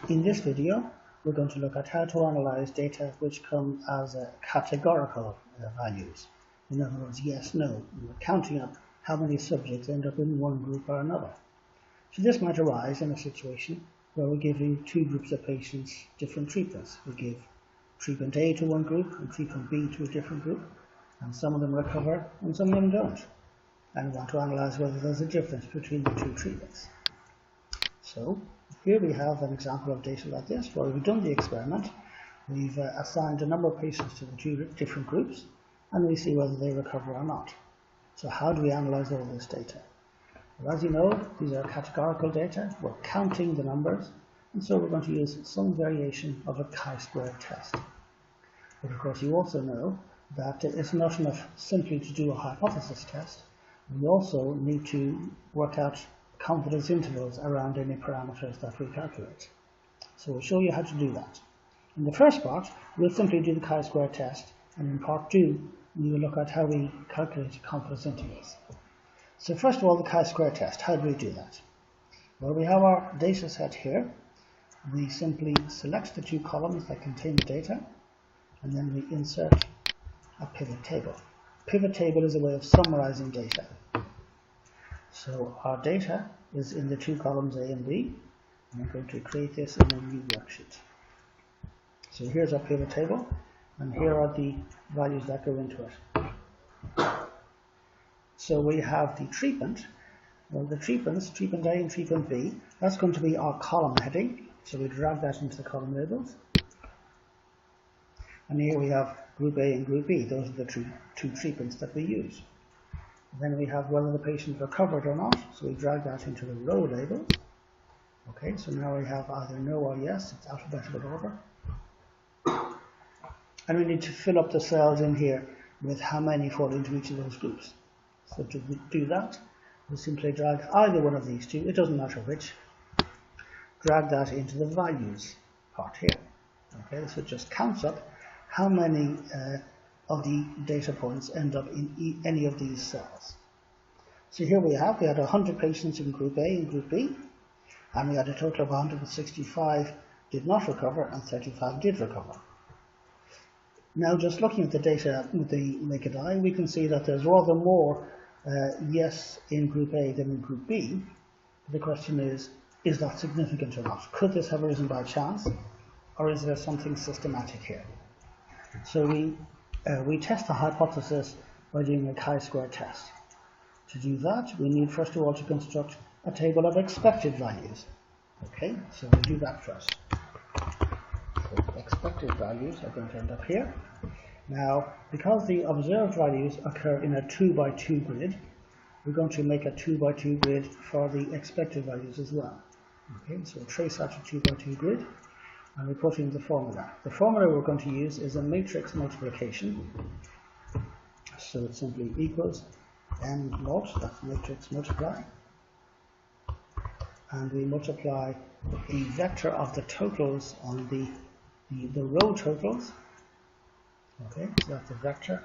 In this video, we're going to look at how to analyze data which come as categorical values. In other words, yes, no. We're counting up how many subjects end up in one group or another. So this might arise in a situation where we're giving two groups of patients different treatments. We give treatment A to one group and treatment B to a different group, and some of them recover and some of them don't. And we want to analyze whether there's a difference between the two treatments. So here we have an example of data like this, where we've done the experiment. We've assigned a number of patients to the two different groups, and we see whether they recover or not. So how do we analyze all this data? Well, as you know, these are categorical data. We're counting the numbers, and so we're going to use some variation of a chi-squared test. But of course, you also know that it's not enough simply to do a hypothesis test. We also need to work out confidence intervals around any parameters that we calculate. So we'll show you how to do that. In the first part, we'll simply do the chi-square test, and in part 2, we will look at how we calculate confidence intervals. So first of all, the chi-square test. How do we do that? Well, we have our data set here. We simply select the two columns that contain the data, and then we insert a pivot table. Pivot table is a way of summarizing data. So our data is in the two columns A and B, and I'm going to create this in a new worksheet. So here's our pivot table, and here are the values that go into it. So we have the treatment. Well, the treatments, treatment A and treatment B, that's going to be our column heading. So we drag that into the column labels. And here we have group A and group B. Those are the two treatments that we use. Then we have whether the patient recovered or not, so we drag that into the row labels. Okay, so now we have either no or yes, it's alphabetical order. And we need to fill up the cells in here with how many fall into each of those groups. So to do that, we simply drag either one of these two, it doesn't matter which, drag that into the values part here. Okay, so it just counts up how many of the data points end up in any of these cells. So here we had 100 patients in group A and group B, and we had a total of 165 did not recover and 35 did recover. Now, just looking at the data with the naked eye, we can see that there's rather more yes in group A than in group B. The question is that significant or not? Could this have arisen by chance, or is there something systematic here? So we test the hypothesis by doing a chi-square test. To do that, we need first of all to construct a table of expected values. Okay, so we'll do that first. So expected values are going to end up here. Now, because the observed values occur in a 2 by 2 grid, we're going to make a 2 by 2 grid for the expected values as well. Okay, so we'll trace out a 2 by 2 grid, and we put in the formula. The formula we're going to use is a matrix multiplication. So it simply equals n naught, that's matrix multiply. And we multiply the vector of the totals on the row totals. Okay, so that's the vector.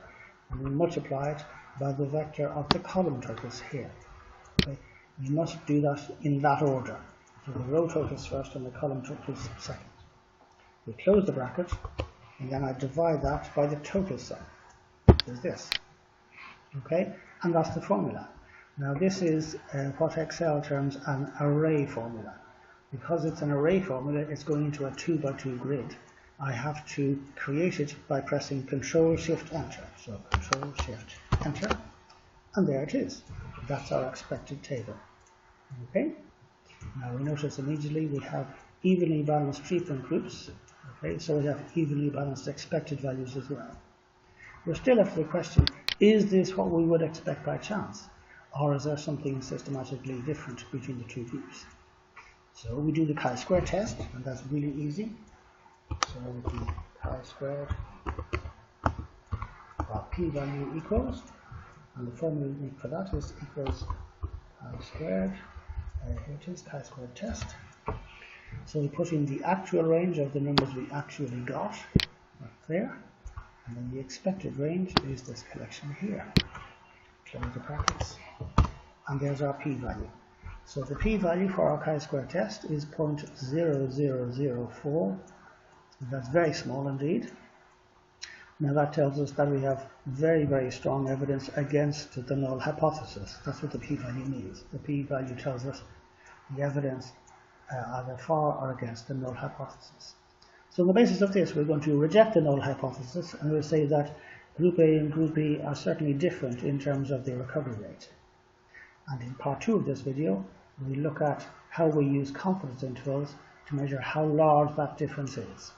And we multiply it by the vector of the column totals here. Okay, you must do that in that order. So the row totals first and the column totals second. We close the bracket, and then I divide that by the total sum. Is this. Okay, and that's the formula. Now this is what Excel terms an array formula. Because it's an array formula, it's going into a 2 by 2 grid. I have to create it by pressing Control-Shift-Enter. So Control-Shift-Enter, and there it is. That's our expected table. Okay. Now we notice immediately we have evenly balanced treatment groups. Okay, so we have evenly balanced expected values as well. We're still left with the question, is this what we would expect by chance? Or is there something systematically different between the two groups? So we do the chi-square test, and that's really easy. So the chi-squared p-value equals, and the formula we need for that is equals chi-squared, here it is, chi-squared test. So we put in the actual range of the numbers we actually got, right there, and then the expected range is this collection here. Close the brackets, and there's our p-value. So the p-value for our chi-square test is 0.0004. That's very small indeed. Now that tells us that we have very, very strong evidence against the null hypothesis. That's what the p-value means. The p-value tells us the evidence either for or against the null hypothesis. So on the basis of this, we're going to reject the null hypothesis, and we'll say that Group A and Group B are certainly different in terms of their recovery rate. And in part 2 of this video, we look at how we use confidence intervals to measure how large that difference is.